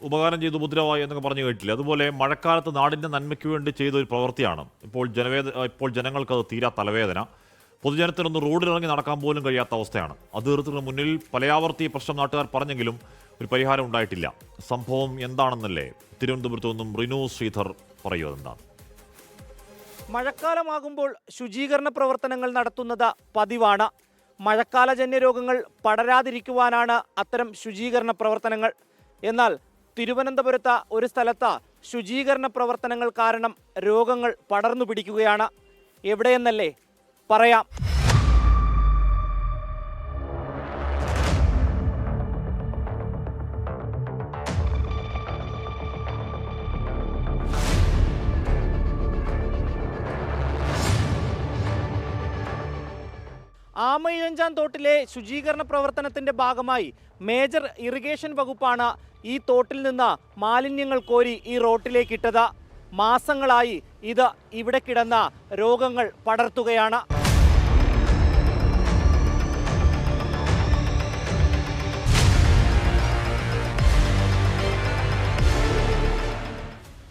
ഉപകാരം ചെയ്ത് ഉപദ്രവമായി എന്നൊക്കെ പറഞ്ഞു കേട്ടില്ല. അതുപോലെ മഴക്കാലത്ത് നാടിൻ്റെ നന്മയ്ക്ക് വേണ്ടി ചെയ്ത ഒരു പ്രവൃത്തിയാണ്. ഇപ്പോൾ ജനങ്ങൾക്കത് തീരാ തലവേദന. പൊതുജനത്തിനൊന്ന് റോഡിലിറങ്ങി നടക്കാൻ പോലും കഴിയാത്ത അവസ്ഥയാണ്. അധികൃതർക്ക് മുന്നിൽ പലയാവർത്തി പ്രശ്നം നാട്ടുകാർ പറഞ്ഞെങ്കിലും ഒരു പരിഹാരം ഉണ്ടായിട്ടില്ല. സംഭവം എന്താണെന്നല്ലേ തിരുവനന്തപുരത്തു നിന്നും റിനു ശ്രീധർ പറയുക എന്താണ്? മഴക്കാലമാകുമ്പോൾ ശുചീകരണ പ്രവർത്തനങ്ങൾ നടത്തുന്നത് പതിവാണ്. മഴക്കാലജന്യ രോഗങ്ങൾ പടരാതിരിക്കുവാനാണ് അത്തരം ശുചീകരണ പ്രവർത്തനങ്ങൾ. എന്നാൽ തിരുവനന്തപുരത്ത് ഒരു സ്ഥലത്ത് ശുചീകരണ പ്രവർത്തനങ്ങൾ കാരണം രോഗങ്ങൾ പടർന്നു പിടിക്കുകയാണ്. എവിടെയെന്നല്ലേ പറയാം. ആമയിഴഞ്ചാൻ തോട്ടിലെ ശുചീകരണ പ്രവർത്തനത്തിന്റെ ഭാഗമായി മേജർ ഇറിഗേഷൻ വകുപ്പാണ് ഈ തോട്ടിൽ നിന്ന് മാലിന്യങ്ങൾ കോരി ഈ റോട്ടിലേക്ക് ഇട്ടത്. മാസങ്ങളായി ഇത് ഇവിടെ കിടന്ന രോഗങ്ങൾ പടർത്തുകയാണ്.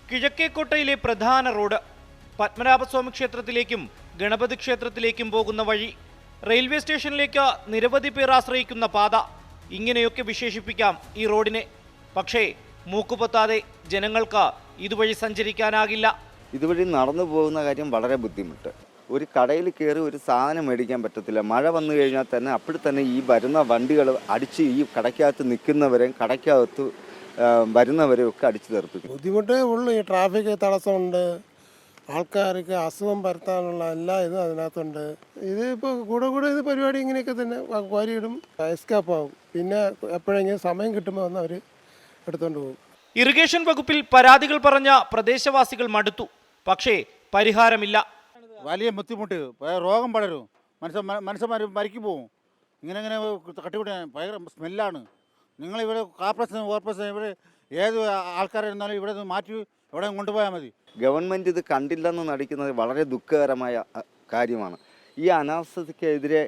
കിഴക്കേക്കോട്ടയിലെ പ്രധാന റോഡ്, പത്മനാഭസ്വാമി ക്ഷേത്രത്തിലേക്കും ഗണപതി ക്ഷേത്രത്തിലേക്കും പോകുന്ന വഴി, റെയിൽവേ സ്റ്റേഷനിലേക്ക് നിരവധി പേർ ആശ്രയിക്കുന്ന പാത, ഇങ്ങനെയൊക്കെ വിശേഷിപ്പിക്കാം ഈ റോഡിനെ. പക്ഷേ മൂക്കുപൊത്താതെ ജനങ്ങൾക്ക് ഇതുവഴി സഞ്ചരിക്കാനാകില്ല. ഇതുവഴി നടന്നു പോകുന്ന കാര്യം വളരെ ബുദ്ധിമുട്ട്. ഒരു കടയിൽ കയറി ഒരു സാധനം മേടിക്കാൻ പറ്റത്തില്ല. മഴ വന്നു കഴിഞ്ഞാൽ തന്നെ അപ്പോൾ തന്നെ ഈ വരുന്ന വണ്ടികൾ അടിച്ച് ഈ കടയ്ക്കകത്ത് നിൽക്കുന്നവരെയും കടയ്ക്കകത്ത് വരുന്നവരെയും ഒക്കെ അടിച്ചു തെറിപ്പിക്കും. ബുദ്ധിമുട്ടേ ഉള്ളൂ. ഈ ട്രാഫിക് തടസ്സമുണ്ട്, ആൾക്കാർക്ക് അസുഖം പരത്താനുള്ള എല്ലാ ഇതും അതിനകത്തുണ്ട്. ഇത് ഇപ്പോൾ കൂടെ ഇത് പരിപാടി ഇങ്ങനെയൊക്കെ തന്നെ കോരിയിടും, എസ്കേപ്പ് ആവും. പിന്നെ എപ്പോഴെങ്കിലും സമയം കിട്ടുമ്പോൾ വന്ന് അവർ എടുത്തുകൊണ്ട് പോകും. ഇറിഗേഷൻ വകുപ്പിൽ പരാതികൾ പറഞ്ഞ പ്രദേശവാസികൾ മടുത്തു. പക്ഷേ പരിഹാരമില്ല. വലിയ ബുദ്ധിമുട്ട്, രോഗം പടരും, മനുഷ്യന്മാർ മരിക്കും പോകും. ഇങ്ങനെ കട്ടിക്കൂട്ടി ഭയങ്കര സ്മെല്ലാണ്. നിങ്ങളിവിടെ കോർപ്പറേഷൻ ഇവിടെ ഏത് ആൾക്കാരായിരുന്നാലും ഇവിടെ മാറ്റി ഇവിടെ കൊണ്ടുപോയാൽ മതി. ഗവൺമെൻറ് ഇത് കണ്ടില്ലെന്ന് നടിക്കുന്നത് വളരെ ദുഃഖകരമായ കാര്യമാണ്. ഈ അനാസ്ഥയ്ക്കെതിരെ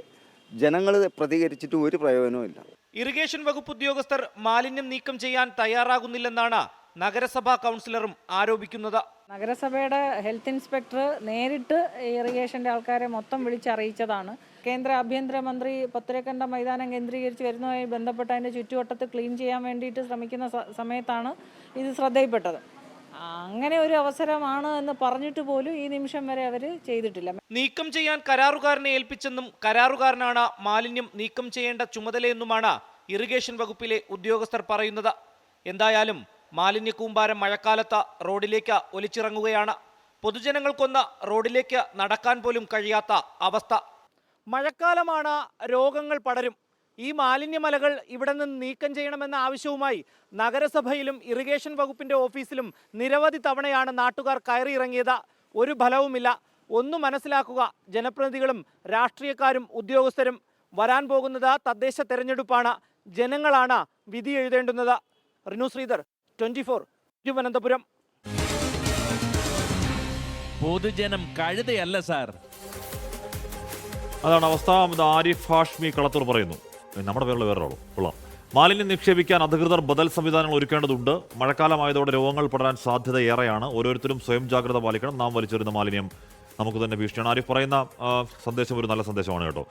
ജനങ്ങൾ പ്രതികരിച്ചിട്ട് ഒരു പ്രയോജനവും ഇല്ല. ഇറിഗേഷൻ വകുപ്പ് ഉദ്യോഗസ്ഥർ മാലിന്യം നീക്കം ചെയ്യാൻ തയ്യാറാകുന്നില്ലെന്നാണ് നഗരസഭാ കൗൺസിലറും ആരോപിക്കുന്നത്. നഗരസഭയുടെ ഹെൽത്ത് ഇൻസ്പെക്ടർ നേരിട്ട് ഇറിഗേഷൻ്റെ ആൾക്കാരെ മൊത്തം വിളിച്ചറിയിച്ചതാണ്. കേന്ദ്ര ആഭ്യന്തരമന്ത്രി പത്തുരക്കണ്ട മൈതാനം കേന്ദ്രീകരിച്ച് വരുന്നതുമായി ബന്ധപ്പെട്ട് അതിൻ്റെ ചുറ്റുവട്ടത്ത് ക്ലീൻ ചെയ്യാൻ വേണ്ടിയിട്ട് ശ്രമിക്കുന്ന സമയത്താണ് ഇത് ശ്രദ്ധയിൽപ്പെട്ടത്. അങ്ങനെ ഒരു അവസരമാണ് എന്ന് പറഞ്ഞിട്ട് പോലും ഈ നിമിഷം വരെ അവർ ചെയ്തിട്ടില്ല. നീക്കം ചെയ്യാൻ കരാറുകാരനെ ഏൽപ്പിച്ചെന്നും കരാറുകാരനാണ് മാലിന്യം നീക്കം ചെയ്യേണ്ട ചുമതലയെന്നുമാണ് ഇറിഗേഷൻ വകുപ്പിലെ ഉദ്യോഗസ്ഥർ പറയുന്നത്. എന്തായാലും മാലിന്യ കൂമ്പാരം മഴക്കാലത്ത് റോഡിലേക്ക് ഒലിച്ചിറങ്ങുകയാണ്. പൊതുജനങ്ങൾക്കൊന്ന് റോഡിലേക്ക് നടക്കാൻ പോലും കഴിയാത്ത അവസ്ഥ. മഴക്കാലമാണ്, രോഗങ്ങൾ പടരും. ഈ മാലിന്യമലകൾ ഇവിടെ നിന്ന് നീക്കം ചെയ്യണമെന്ന ആവശ്യവുമായി നഗരസഭയിലും ഇറിഗേഷൻ വകുപ്പിൻ്റെ ഓഫീസിലും നിരവധി തവണയാണ് നാട്ടുകാർ കയറിയിറങ്ങിയത്. ഒരു ഫലവുമില്ല. ഒന്ന് മനസ്സിലാക്കുക, ജനപ്രതിനിധികളും രാഷ്ട്രീയക്കാരും ഉദ്യോഗസ്ഥരും. വരാൻ പോകുന്നത് തദ്ദേശ തെരഞ്ഞെടുപ്പാണ്. ജനങ്ങളാണ് വിധി എഴുതേണ്ടുന്നത്. റിനു ശ്രീധർ, 24, തിരുവനന്തപുരം. പൊതുജനം കഴുതയല്ല സാർ. അതാണ് അവസ്ഥ. ആരിഫ് ഹാഷ്മി കളത്തൂർ പറയുന്നു. നമ്മുടെ പേരിൽ വേറെ ആളോ കൊള്ളാം. മാലിന്യം നിക്ഷേപിക്കാൻ അധികൃതർ ബദൽ സംവിധാനങ്ങൾ ഒരുക്കേണ്ടതുണ്ട്. മഴക്കാലമായതോടെ രോഗങ്ങൾ പടരാൻ സാധ്യത ഏറെയാണ്. ഓരോരുത്തരും സ്വയം ജാഗ്രത പാലിക്കണം. നാം വലിച്ചെറിയുന്ന മാലിന്യം നമുക്ക് തന്നെ ഭീഷണിയാണ്. ആരിഫ് പറയുന്ന സന്ദേശം ഒരു നല്ല സന്ദേശമാണ് കേട്ടോ.